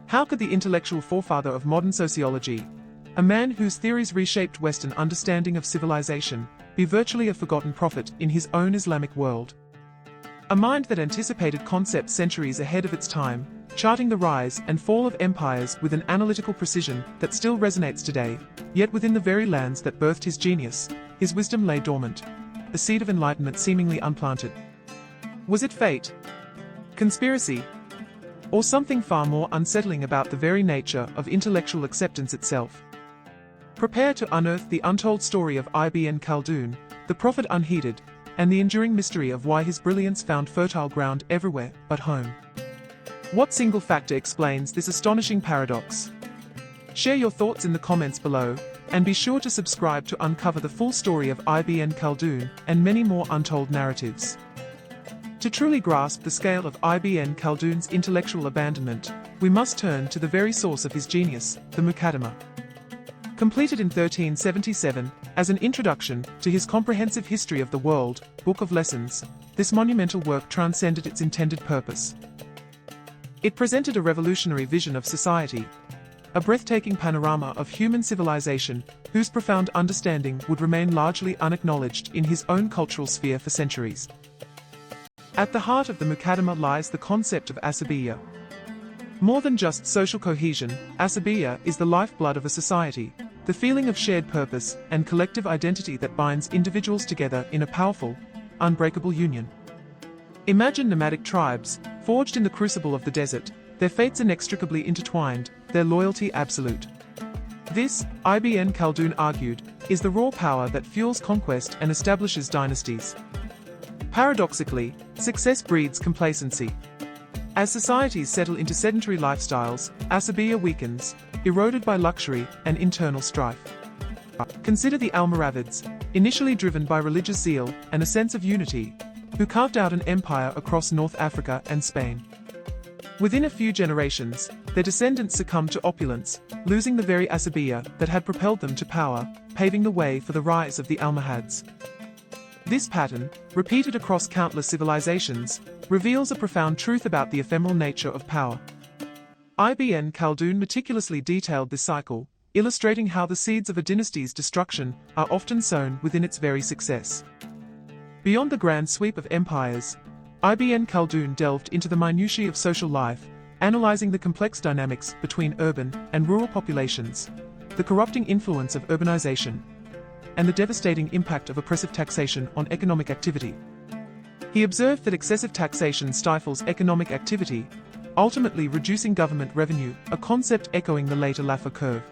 How could the intellectual forefather of modern sociology, a man whose theories reshaped Western understanding of civilization, be virtually a forgotten prophet in his own Islamic world? A mind that anticipated concepts centuries ahead of its time, charting the rise and fall of empires with an analytical precision that still resonates today, yet within the very lands that birthed his genius, his wisdom lay dormant, a seed of enlightenment seemingly unplanted. Was it fate? Conspiracy? Or something far more unsettling about the very nature of intellectual acceptance itself? Prepare to unearth the untold story of Ibn Khaldun, the prophet unheeded, and the enduring mystery of why his brilliance found fertile ground everywhere but home. What single factor explains this astonishing paradox? Share your thoughts in the comments below, and be sure to subscribe to uncover the full story of Ibn Khaldun and many more untold narratives. To truly grasp the scale of Ibn Khaldun's intellectual abandonment, we must turn to the very source of his genius, the Muqaddimah. Completed in 1377, as an introduction to his comprehensive history of the world, Book of Lessons, this monumental work transcended its intended purpose. It presented a revolutionary vision of society, a breathtaking panorama of human civilization, whose profound understanding would remain largely unacknowledged in his own cultural sphere for centuries. At the heart of the Muqaddimah lies the concept of Asabiyyah. More than just social cohesion, Asabiyyah is the lifeblood of a society, the feeling of shared purpose and collective identity that binds individuals together in a powerful, unbreakable union. Imagine nomadic tribes, forged in the crucible of the desert, their fates inextricably intertwined, their loyalty absolute. This, Ibn Khaldun argued, is the raw power that fuels conquest and establishes dynasties. Paradoxically, success breeds complacency. As societies settle into sedentary lifestyles, Asabiyyah weakens, eroded by luxury and internal strife. Consider the Almoravids, initially driven by religious zeal and a sense of unity, who carved out an empire across North Africa and Spain. Within a few generations, their descendants succumbed to opulence, losing the very Asabiyyah that had propelled them to power, paving the way for the rise of the Almohads. This pattern, repeated across countless civilizations, reveals a profound truth about the ephemeral nature of power. Ibn Khaldun meticulously detailed this cycle, illustrating how the seeds of a dynasty's destruction are often sown within its very success. Beyond the grand sweep of empires, Ibn Khaldun delved into the minutiae of social life, analyzing the complex dynamics between urban and rural populations, the corrupting influence of urbanization, and the devastating impact of oppressive taxation on economic activity. He observed that excessive taxation stifles economic activity, ultimately reducing government revenue, a concept echoing the later Laffer curve.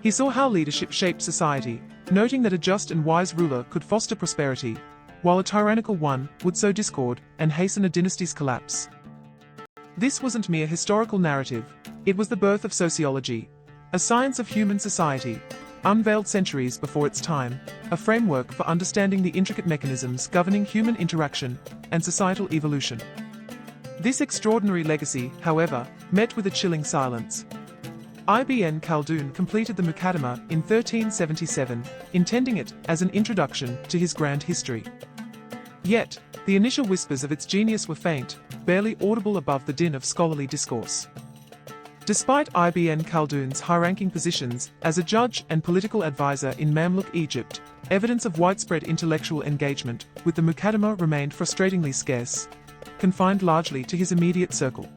He saw how leadership shaped society, noting that a just and wise ruler could foster prosperity, while a tyrannical one would sow discord and hasten a dynasty's collapse. This wasn't mere historical narrative, it was the birth of sociology, a science of human society, unveiled centuries before its time, a framework for understanding the intricate mechanisms governing human interaction and societal evolution. This extraordinary legacy, however, met with a chilling silence. Ibn Khaldun completed the Muqaddimah in 1377, intending it as an introduction to his grand history. Yet, the initial whispers of its genius were faint, barely audible above the din of scholarly discourse. Despite Ibn Khaldun's high-ranking positions as a judge and political advisor in Mamluk Egypt, evidence of widespread intellectual engagement with the Muqaddimah remained frustratingly scarce, confined largely to his immediate circle.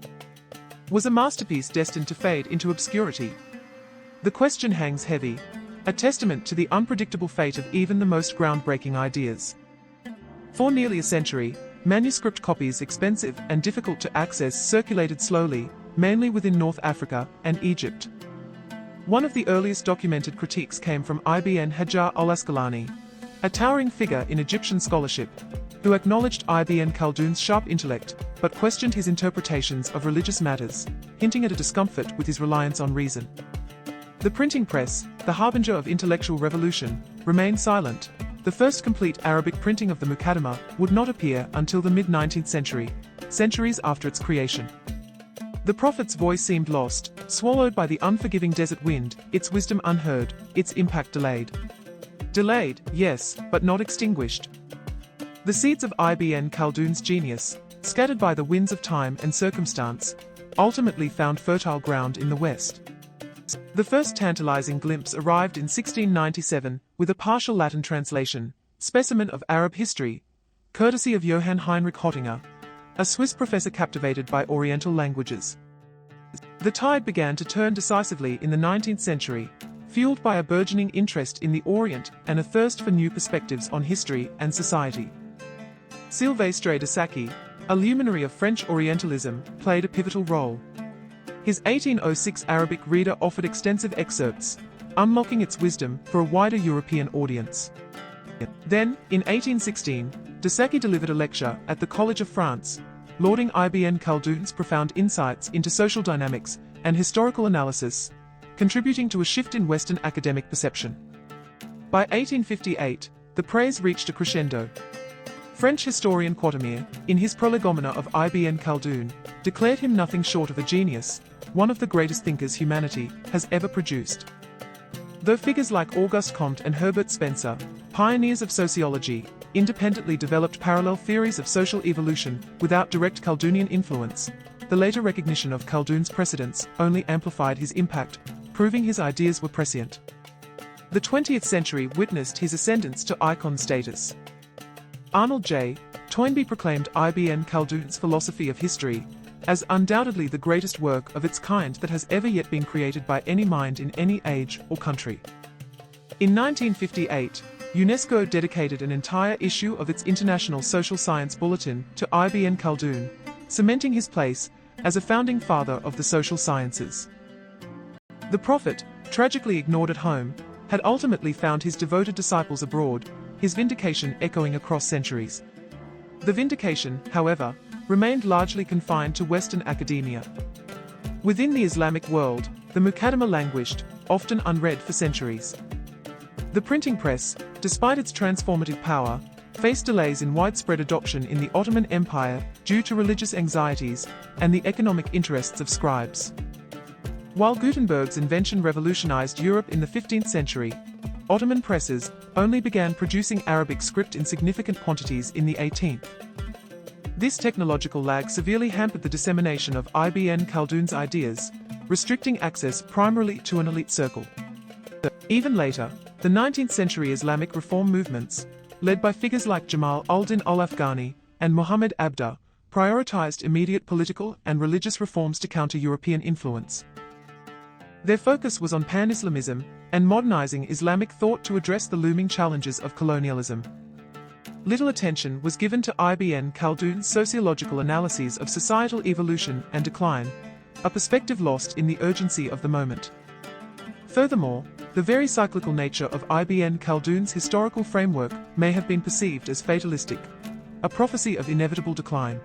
Was a masterpiece destined to fade into obscurity? The question hangs heavy, a testament to the unpredictable fate of even the most groundbreaking ideas. For nearly a century, manuscript copies, expensive and difficult to access, circulated slowly, mainly within North Africa and Egypt. One of the earliest documented critiques came from Ibn Hajar al-Asqalani, a towering figure in Egyptian scholarship, who acknowledged Ibn Khaldun's sharp intellect, but questioned his interpretations of religious matters, hinting at a discomfort with his reliance on reason. The printing press, the harbinger of intellectual revolution, remained silent. The first complete Arabic printing of the Muqaddimah would not appear until the mid-19th century, centuries after its creation. The prophet's voice seemed lost, swallowed by the unforgiving desert wind, its wisdom unheard, its impact delayed. Delayed, yes, but not extinguished. The seeds of Ibn Khaldun's genius, scattered by the winds of time and circumstance, ultimately found fertile ground in the West. The first tantalizing glimpse arrived in 1697 with a partial Latin translation, Specimen of Arab History, courtesy of Johann Heinrich Hottinger, a Swiss professor captivated by Oriental languages. The tide began to turn decisively in the 19th century, fueled by a burgeoning interest in the Orient and a thirst for new perspectives on history and society. Sylvestre de Sacchi, a luminary of French Orientalism, played a pivotal role. His 1806 Arabic Reader offered extensive excerpts, unlocking its wisdom for a wider European audience. Then, in 1816, de Sacchi delivered a lecture at the College of France, lauding Ibn Khaldun's profound insights into social dynamics and historical analysis, contributing to a shift in Western academic perception. By 1858, the praise reached a crescendo. French historian Quatermain, in his Prolegomena of Ibn Khaldun, declared him nothing short of a genius, one of the greatest thinkers humanity has ever produced. Though figures like Auguste Comte and Herbert Spencer, pioneers of sociology, independently developed parallel theories of social evolution without direct Khaldunian influence, the later recognition of Khaldun's precedents only amplified his impact, proving his ideas were prescient. The 20th century witnessed his ascendance to icon status. Arnold J. Toynbee proclaimed Ibn Khaldun's philosophy of history as undoubtedly the greatest work of its kind that has ever yet been created by any mind in any age or country. In 1958, UNESCO dedicated an entire issue of its International Social Science Bulletin to Ibn Khaldun, cementing his place as a founding father of the social sciences. The prophet, tragically ignored at home, had ultimately found his devoted disciples abroad, his vindication echoing across centuries. The vindication, however, remained largely confined to Western academia. Within the Islamic world, the Muqaddimah languished, often unread for centuries. The printing press, despite its transformative power, faced delays in widespread adoption in the Ottoman Empire due to religious anxieties and the economic interests of scribes. While Gutenberg's invention revolutionized Europe in the 15th century, Ottoman presses only began producing Arabic script in significant quantities in the 18th. This technological lag severely hampered the dissemination of Ibn Khaldun's ideas, restricting access primarily to an elite circle. Even later, the 19th century Islamic reform movements, led by figures like Jamal al-Din al-Afghani and Muhammad Abda, prioritized immediate political and religious reforms to counter European influence. Their focus was on pan-Islamism and modernizing Islamic thought to address the looming challenges of colonialism. Little attention was given to Ibn Khaldun's sociological analyses of societal evolution and decline, a perspective lost in the urgency of the moment. Furthermore, the very cyclical nature of Ibn Khaldun's historical framework may have been perceived as fatalistic, a prophecy of inevitable decline.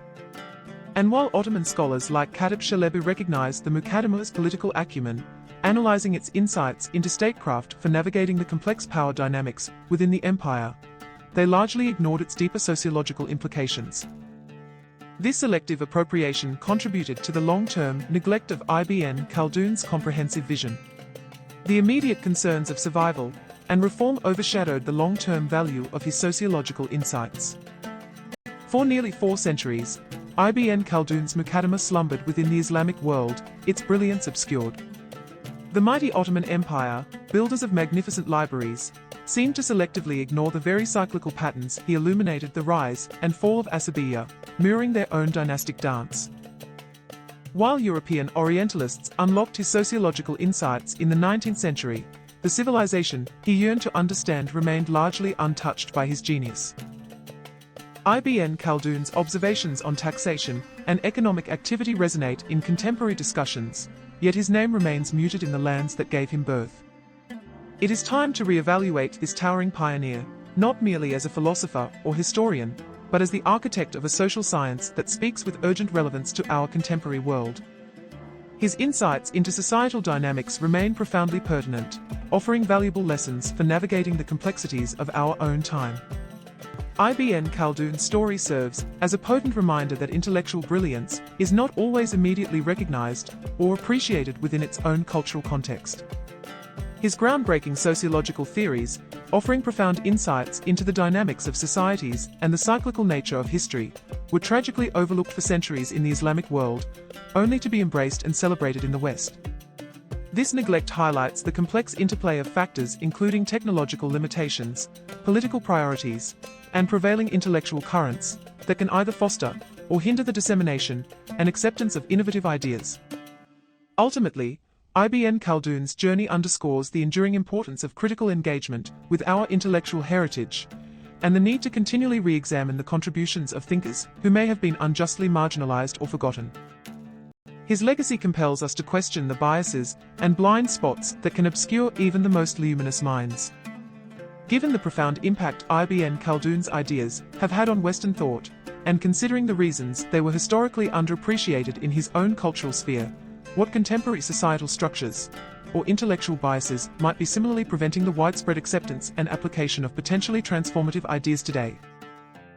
And while Ottoman scholars like Katib Shalebi recognized the Muqaddimah's political acumen, analyzing its insights into statecraft for navigating the complex power dynamics within the empire, they largely ignored its deeper sociological implications. This selective appropriation contributed to the long-term neglect of Ibn Khaldun's comprehensive vision. The immediate concerns of survival and reform overshadowed the long-term value of his sociological insights. For nearly 4 centuries, Ibn Khaldun's Muqaddimah slumbered within the Islamic world, its brilliance obscured. The mighty Ottoman Empire, builders of magnificent libraries, seemed to selectively ignore the very cyclical patterns he illuminated the rise and fall of Asabiyyah, mirroring their own dynastic dance. While European Orientalists unlocked his sociological insights in the 19th century, the civilization he yearned to understand remained largely untouched by his genius. Ibn Khaldun's observations on taxation and economic activity resonate in contemporary discussions, yet his name remains muted in the lands that gave him birth. It is time to re-evaluate this towering pioneer, not merely as a philosopher or historian, but as the architect of a social science that speaks with urgent relevance to our contemporary world. His insights into societal dynamics remain profoundly pertinent, offering valuable lessons for navigating the complexities of our own time. Ibn Khaldun's story serves as a potent reminder that intellectual brilliance is not always immediately recognized or appreciated within its own cultural context. His groundbreaking sociological theories, offering profound insights into the dynamics of societies and the cyclical nature of history, were tragically overlooked for centuries in the Islamic world, only to be embraced and celebrated in the West. This neglect highlights the complex interplay of factors including technological limitations, political priorities, and prevailing intellectual currents that can either foster or hinder the dissemination and acceptance of innovative ideas. Ultimately, Ibn Khaldun's journey underscores the enduring importance of critical engagement with our intellectual heritage and the need to continually re-examine the contributions of thinkers who may have been unjustly marginalized or forgotten. His legacy compels us to question the biases and blind spots that can obscure even the most luminous minds. Given the profound impact Ibn Khaldun's ideas have had on Western thought, and considering the reasons they were historically underappreciated in his own cultural sphere, what contemporary societal structures or intellectual biases might be similarly preventing the widespread acceptance and application of potentially transformative ideas today?